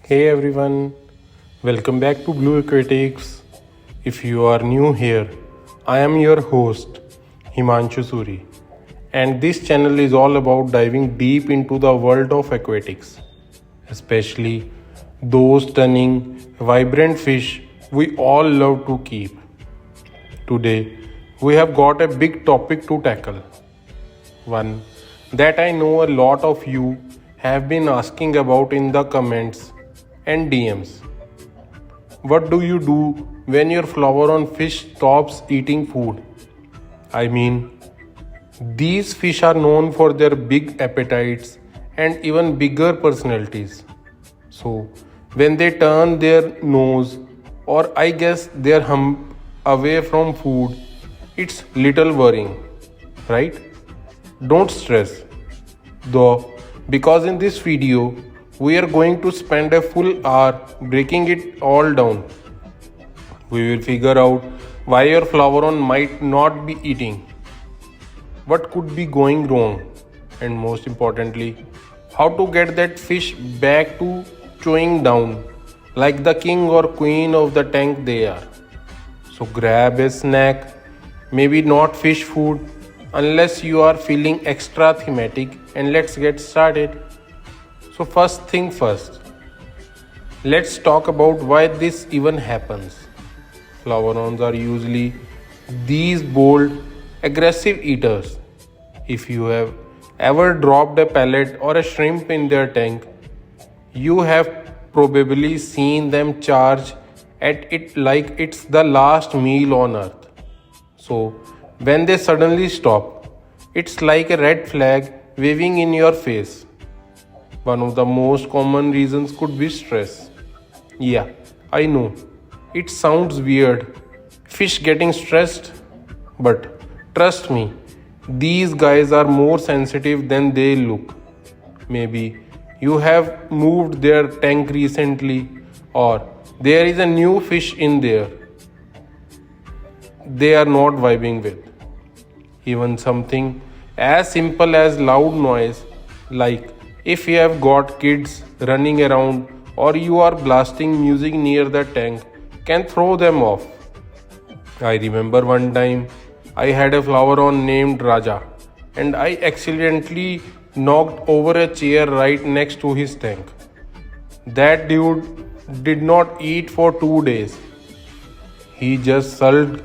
Hey everyone, welcome back to Blue Aquatics. If you are new here, I am your host Himanshu Suri, and this channel is all about diving deep into the world of aquatics, especially those stunning, vibrant fish we all love to keep. Today, we have got a big topic to tackle, one that I know a lot of you have been asking about in the comments and DMs. What do you do when your Flowerhorn fish stops eating food? I mean, these fish are known for their big appetites and even bigger personalities. So, when they turn their nose, or I guess their hump, away from food, it's little worrying, right? Don't stress, though, because in this video, we are going to spend a full hour breaking it all down. We will figure out why your Flowerhorn might not be eating, what could be going wrong, and most importantly, how to get that fish back to chowing down like the king or queen of the tank they are. So grab a snack, maybe not fish food unless you are feeling extra thematic, and let's get started. So first thing first, let's talk about why this even happens. Flowerhorns are usually these bold, aggressive eaters. If you have ever dropped a pellet or a shrimp in their tank, you have probably seen them charge at it like it's the last meal on earth. So when they suddenly stop, it's like a red flag waving in your face. One of the most common reasons could be stress. Yeah, I know. It sounds weird. Fish getting stressed. But trust me, these guys are more sensitive than they look. Maybe you have moved their tank recently, or there is a new fish in there they are not vibing with. Even something as simple as loud noise, like if you have got kids running around or you are blasting music near the tank, can throw them off. I remember one time I had a Flowerhorn named Raja, and I accidentally knocked over a chair right next to his tank. That dude did not eat for 2 days. He just sulked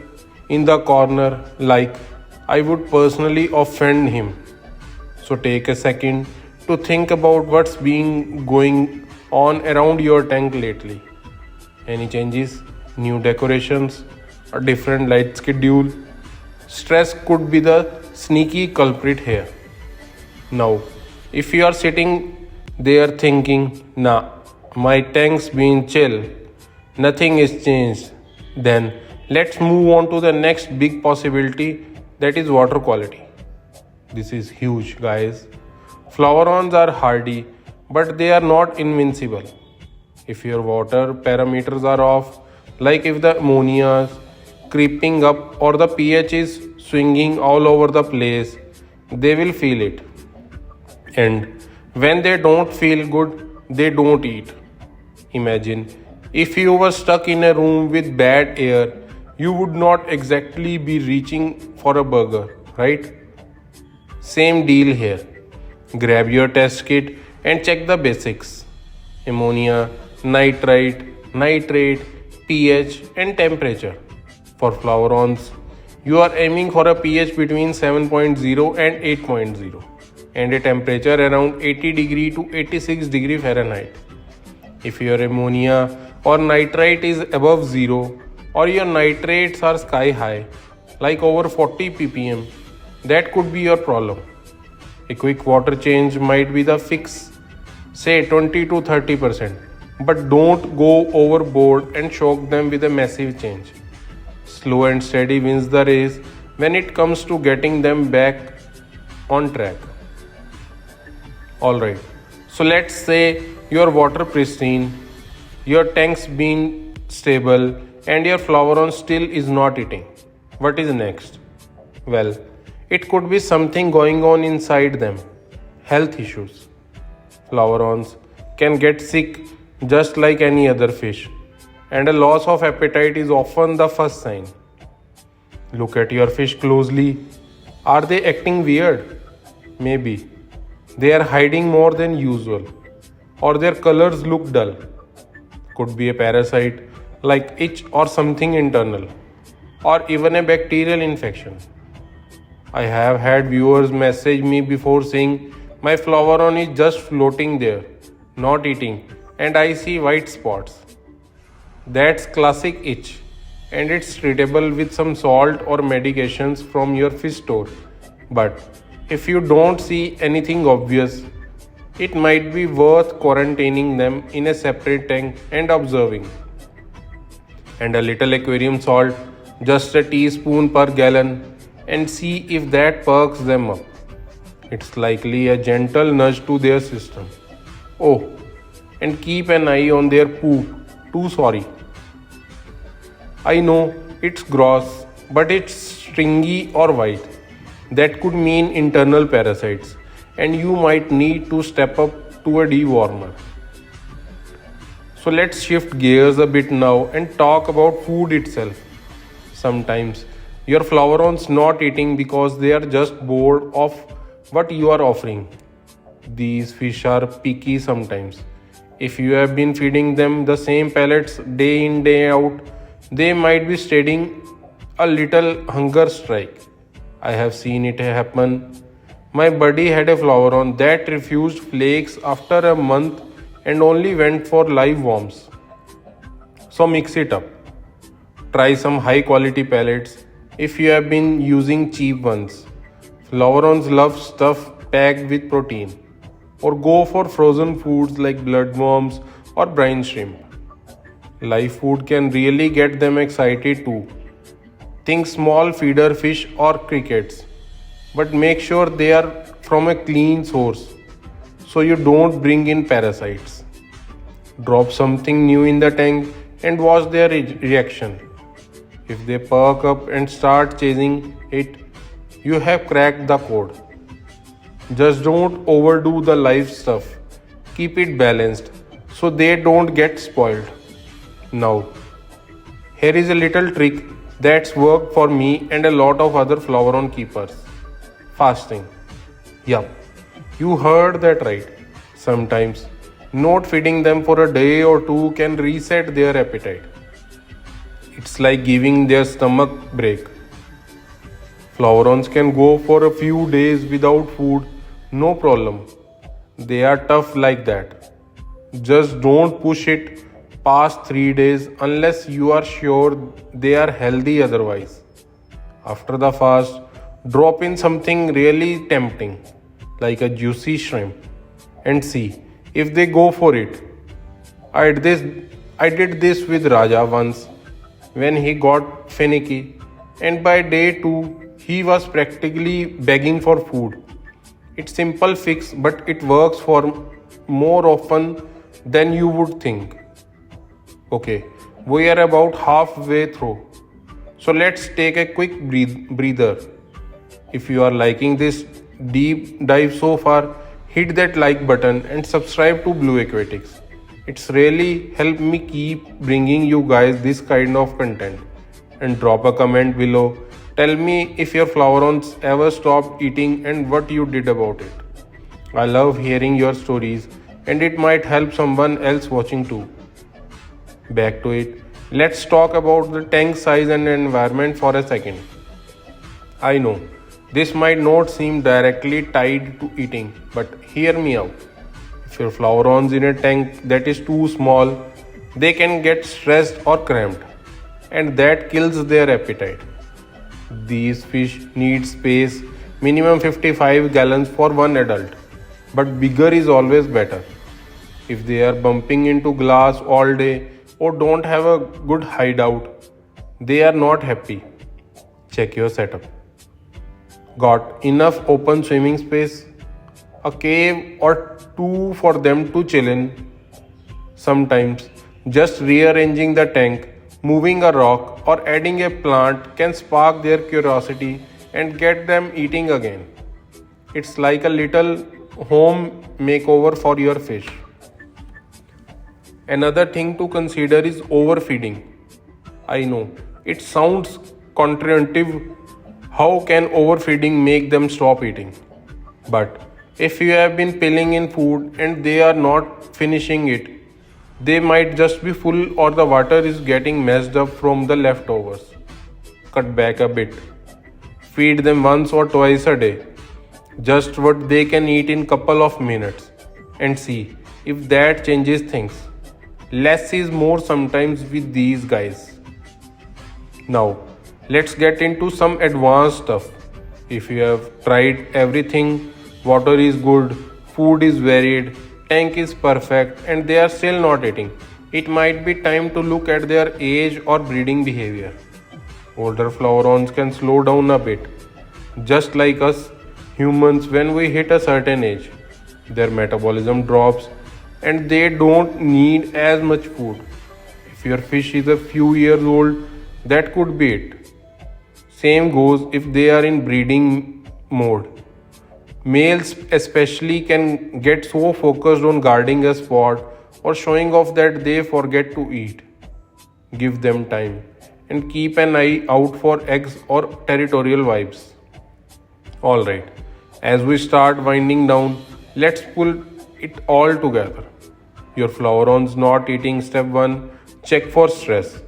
in the corner like I would personally offend him. So take a second to think about what's been going on around your tank lately. Any changes, new decorations, a different light schedule? Stress could be the sneaky culprit here. Now, if you are sitting there thinking, nah, my tank's been chill, nothing is changed, then let's move on to the next big possibility, that is water quality. This is huge, guys. Flowerhorns are hardy, but they are not invincible. If your water parameters are off, like if the ammonia is creeping up or the pH is swinging all over the place, they will feel it. And when they don't feel good, they don't eat. Imagine if you were stuck in a room with bad air, you would not exactly be reaching for a burger, right? Same deal here. Grab your test kit and check the basics: ammonia, nitrate, pH, and temperature. For Flowerhorns, you are aiming for a pH between 7.0 and 8.0 and a temperature around 80 degree to 86 degree Fahrenheit. If your ammonia or nitrite is above 0, or your nitrates are sky high, like over 40 ppm, that could be your problem. A quick water change might be the fix, say 20 to 30%, but don't go overboard and shock them with a massive change. Slow and steady wins the race when it comes to getting them back on track. Alright, so let's say your water pristine, your tank's been stable, and your Flowerhorn still is not eating. What is next? Well, it could be something going on inside them. Health issues. Flowerhorns can get sick just like any other fish, and a loss of appetite is often the first sign. Look at your fish closely. Are they acting weird? Maybe. They are hiding more than usual, or their colors look dull. Could be a parasite like itch or something internal, or even a bacterial infection. I have had viewers message me before saying my Flowerhorn is just floating there, not eating, and I see white spots. That's classic itch, and it's treatable with some salt or medications from your fish store. But if you don't see anything obvious, it might be worth quarantining them in a separate tank and observing. And a little aquarium salt, just a teaspoon per gallon, and see if that perks them up. It's likely a gentle nudge to their system. Oh, and keep an eye on their poop. Too sorry. I know it's gross, but it's stringy or white. That could mean internal parasites, and you might need to step up to a dewormer. So let's shift gears a bit now and talk about food itself. Sometimes your Flowerhorn's not eating because they are just bored of what you are offering. These fish are picky sometimes. If you have been feeding them the same pellets day in day out, they might be studying a little hunger strike. I have seen it happen. My buddy had a Flowerhorn that refused flakes after a month and only went for live worms. So mix it up. Try some high quality pellets if you have been using cheap ones. Flowerhorns love stuff packed with protein. Or go for frozen foods like bloodworms or brine shrimp. Live food can really get them excited too. Think small feeder fish or crickets. But make sure they are from a clean source so you don't bring in parasites. Drop something new in the tank and watch their reaction. If they perk up and start chasing it, you have cracked the code. Just don't overdo the live stuff. Keep it balanced so they don't get spoiled. Now, here is a little trick that's worked for me and a lot of other Flowerhorn keepers. Fasting. Yup, you heard that right. Sometimes, not feeding them for a day or two can reset their appetite. It's like giving their stomach break. Flowerhorns can go for a few days without food, no problem. They are tough like that. Just don't push it past 3 days unless you are sure they are healthy otherwise. After the fast, drop in something really tempting, like a juicy shrimp, and see if they go for it. I did this with Raja once when he got finicky, and by day 2, he was practically begging for food. It's simple fix, but it works for more often than you would think. Okay, we are about halfway through. So let's take a quick breather. If you are liking this deep dive so far, hit that like button and subscribe to Blue Aquatics. It's really helped me keep bringing you guys this kind of content. And drop a comment below. Tell me if your Flowerhorns ever stopped eating and what you did about it. I love hearing your stories and it might help someone else watching too. Back to it. Let's talk about the tank size and environment for a second. I know this might not seem directly tied to eating, but hear me out. If your Flowerhorns in a tank that is too small, they can get stressed or cramped, and that kills their appetite. These fish need space, minimum 55 gallons for one adult, but bigger is always better. If they are bumping into glass all day or don't have a good hideout, they are not happy. Check your setup. Got enough open swimming space? A cave or two for them to chill in? Sometimes just rearranging the tank, moving a rock, or adding a plant can spark their curiosity and get them eating again. It's like a little home makeover for your fish. Another thing to consider is overfeeding. I know it sounds counterintuitive. How can overfeeding make them stop eating? But if you have been pilling in food and they are not finishing it, they might just be full or the water is getting messed up from the leftovers. Cut back a bit. Feed them once or twice a day, just what they can eat in couple of minutes, and see if that changes things. Less is more sometimes with these guys. Now, let's get into some advanced stuff. If you have tried everything, water is good, food is varied, tank is perfect, and they are still not eating, it might be time to look at their age or breeding behavior. Older flowerons can slow down a bit. Just like us humans, when we hit a certain age, their metabolism drops and they don't need as much food. If your fish is a few years old, that could be it. Same goes if they are in breeding mode. Males, especially, can get so focused on guarding a spot or showing off that they forget to eat. Give them time and keep an eye out for eggs or territorial vibes. Alright, as we start winding down, let's pull it all together. Your flowerons not eating, step 1, check for stress.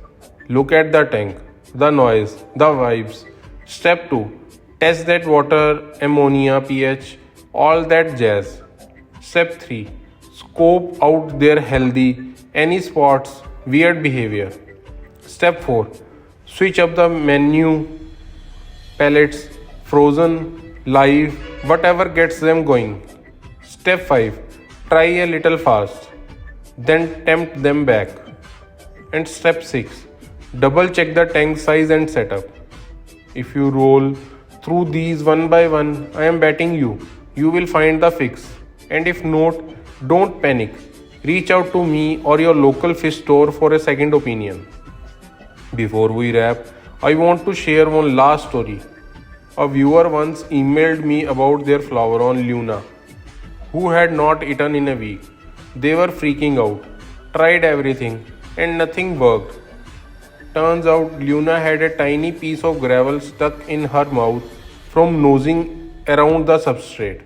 Look at the tank, the noise, the vibes. Step 2, test that water, ammonia, pH, all that jazz. Step 3, scope out their healthy, any spots, weird behavior. Step 4, switch up the menu, pellets, frozen, live, whatever gets them going. Step 5, try a little fast, then tempt them back. And step 6, double check the tank size and setup. If you roll through these one by one, I am betting you will find the fix. And if not, don't panic. Reach out to me or your local fish store for a second opinion. Before we wrap, I want to share one last story. A viewer once emailed me about their floweron Luna, who had not eaten in a week. They were freaking out, tried everything, and nothing worked. Turns out Luna had a tiny piece of gravel stuck in her mouth from nosing around the substrate.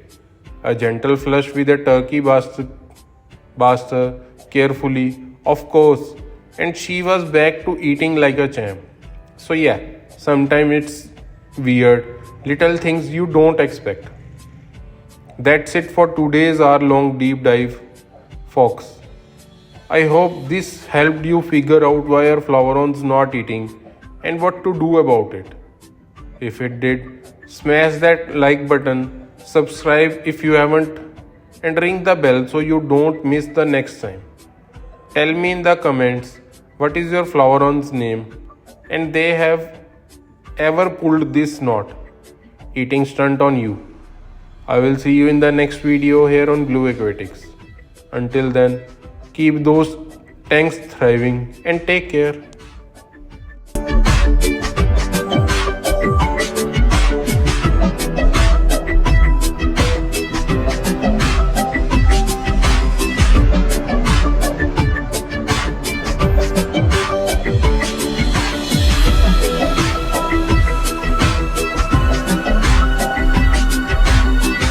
A gentle flush with a turkey baster carefully, of course, and she was back to eating like a champ. So yeah, sometimes it's weird, little things you don't expect. That's it for today's hour-long deep dive, folks. I hope this helped you figure out why your flowerons not eating and what to do about it. If it did, smash that like button, subscribe if you haven't, and ring the bell so you don't miss the next time. Tell me in the comments what is your floweron's name and they have ever pulled this knot eating stunt on you. I will see you in the next video here on Blue Aquatics. Until then, keep those tanks thriving and take care.